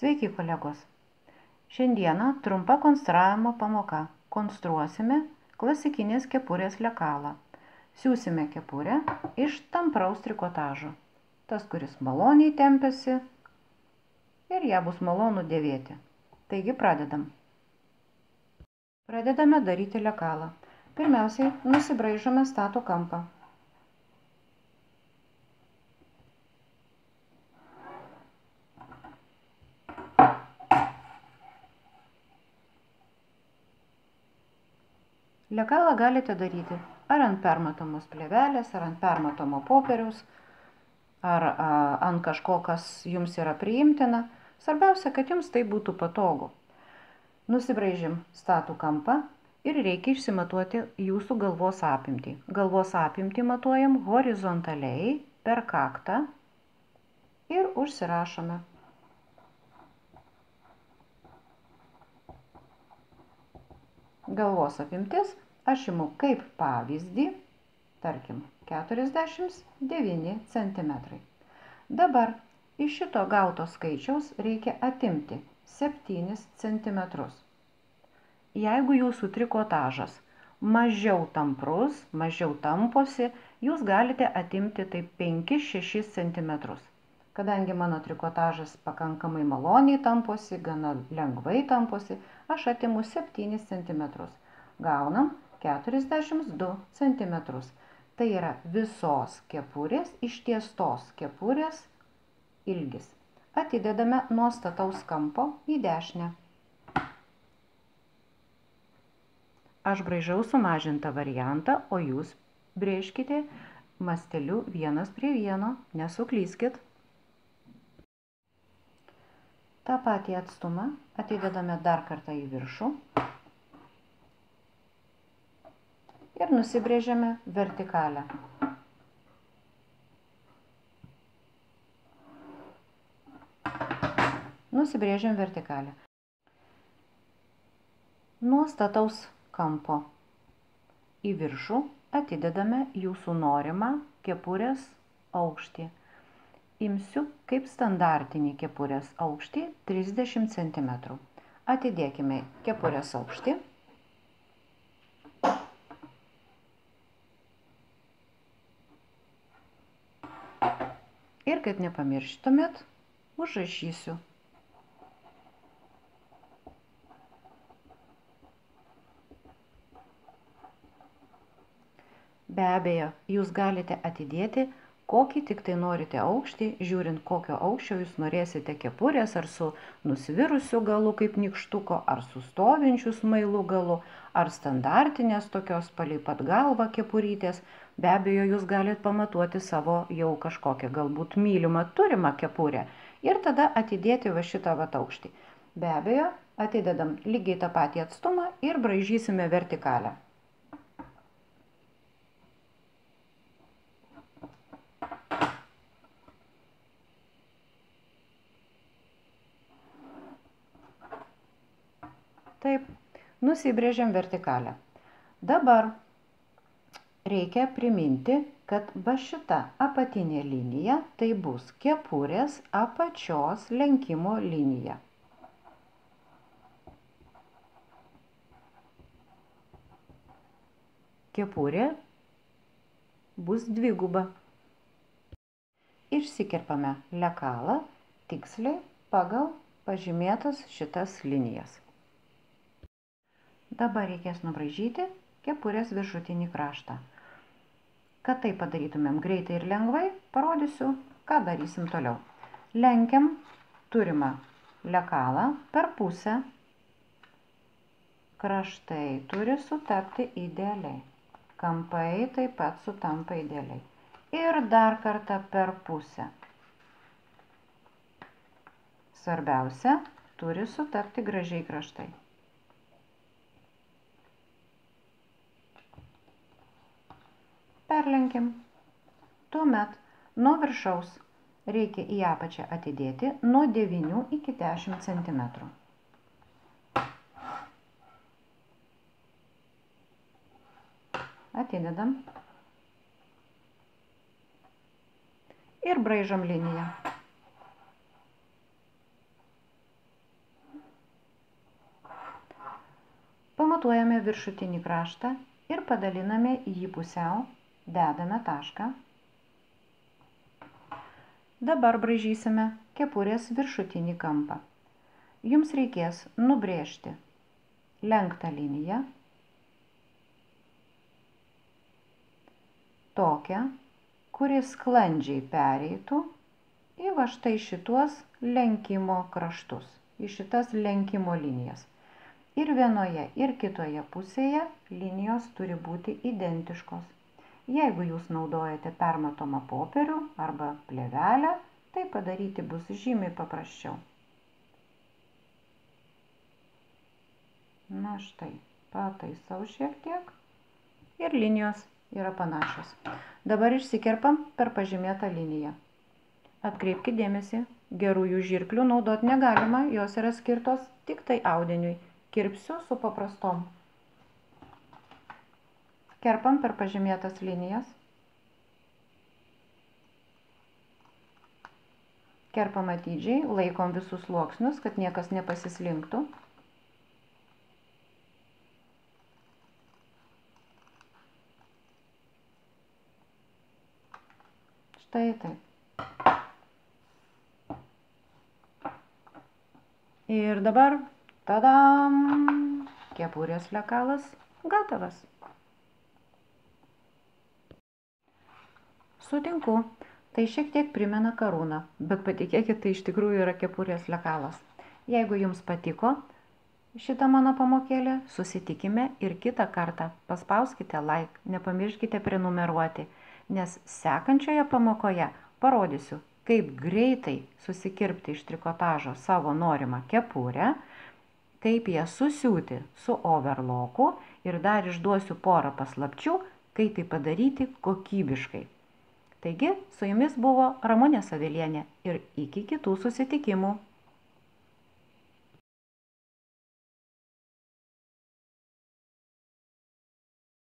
Sveiki, kolegos. Šiandieną trumpa konstravimo pamoka. Konstruosime klasikinės kepurės lekalą. Siūsime kepurę iš tampraus trikotažo. Tas, kuris maloniai tempiasi ir ją bus malonu dėvėti. Taigi pradedam. Pradedame daryti lekalą. Pirmiausiai nusibraižome statų kampą. Lekalą galite daryti ar ant permatomos plėvelės, ar ant permatomo popieriaus, ar ant kažko, kas jums yra priimtina. Svarbiausia, kad jums tai būtų patogu. Nusibraižim statų kampą ir reikia išsimatuoti jūsų galvos apimtį. Galvos apimtį matuojam horizontaliai per kaktą ir užsirašome. Galvos apimtis aš imu kaip pavyzdį, tarkim, 49 cm. Dabar iš šito gauto skaičiaus reikia atimti 7 cm. Jeigu jūsų trikotažas mažiau tamprus, mažiau tamposi, jūs galite atimti taip 5-6 cm. Kadangi mano trikotažas pakankamai maloniai tamposi, gana lengvai tamposi, aš atimu 7 cm. Gaunam 42 cm. Tai yra visos kepurės, ištiestos kepurės ilgis. Atidedame nuo stataus kampo į dešinę. Aš braižau sumažintą variantą, o jūs brėžkite masteliu 1:1, nesuklyskit. Ta patį atstumą atidedame dar kartą į viršų ir nusibrėžiame vertikalę. Nusibrėžiam vertikalę. Nuo stataus kampo į viršų atidedame jūsų norimą kepurės aukštį. Imsiu kaip standartinį kepurės aukštį 30 cm. Atidėkime kepurės aukštį. Ir kad nepamirštumėt, užrašysiu. Be abejo, jūs galite atidėti kokį tik tai norite aukštį, žiūrint kokio aukščio jūs norėsite kepurės, ar su nusvirusiu galu kaip nykštuko, ar su stovinčiu smailu galu, ar standartinės tokios palei pat galvą kepurytės. Be abejo, jūs galite pamatuoti savo jau kažkokią galbūt mylimą turimą kepurę ir tada atidėti va šitą va aukštį. Be abejo, atidedam lygiai tą patį atstumą ir braižysime vertikalę. Taip, nusibrėžiam vertikalę. Dabar reikia priminti, kad va šita apatinė linija tai bus kepurės apačios lenkimo linija. Kepurė bus dviguba. Išsikerpame lekalą tiksliai pagal pažymėtas šitas linijas. Dabar reikės nubraižyti kepurės viršutinį kraštą. Kad tai padarytumėm greitai ir lengvai, parodysiu, ką darysim toliau. Lenkiam turimą lekalą per pusę. Kraštai turi sutapti idealiai. Kampai taip pat sutampa idealiai. Ir dar kartą per pusę. Svarbiausia, turi sutapti gražiai kraštai. Perlenkim. Tuomet nuo viršaus reikia į apačią atidėti nuo 9 iki 10 cm. Atidedam. Ir braižom liniją. Matuojame viršutinį kraštą ir padaliname jį pusiau, dedame tašką. Dabar braižysime kepurės viršutinį kampą. Jums reikės nubrėžti lenktą liniją, tokią, kuri sklandžiai pereitų į va štai šituos lenkimo kraštus, į šitas lenkimo linijas. Ir vienoje, ir kitoje pusėje linijos turi būti identiškos. Jeigu jūs naudojate permatomą popierių arba plėvelę, tai padaryti bus žymiai paprasčiau. Na štai, pataisau šiek tiek ir linijos yra panašios. Dabar išsikerpam per pažymėtą liniją. Atkreipkite dėmesį, gerųjų žirklių naudot negalima, jos yra skirtos tik tai audiniui. Kirpsiu su paprastom. Kerpam per pažymėtas linijas. Kerpam atidžiai, laikom visus sluoksnius, kad niekas nepasislinktų. Štai taip. Ir dabar tadam! Kepurės lekalas gatavas. Sutinku, tai šiek tiek primena karūną, bet patikėkit, tai iš tikrųjų yra kepurės lekalas. Jeigu jums patiko šitą mano pamokėlę, susitikime ir kitą kartą. Paspauskite like, nepamirškite prenumeruoti, nes sekančioje pamokoje parodysiu, kaip greitai susikirpti iš trikotažo savo norimą kepurę, kaip ją susiūti su overlocku ir dar išduosiu porą paslapčių, kaip tai padaryti kokybiškai. Taigi, su jumis buvo Ramunė Savilienė ir iki kitų susitikimų.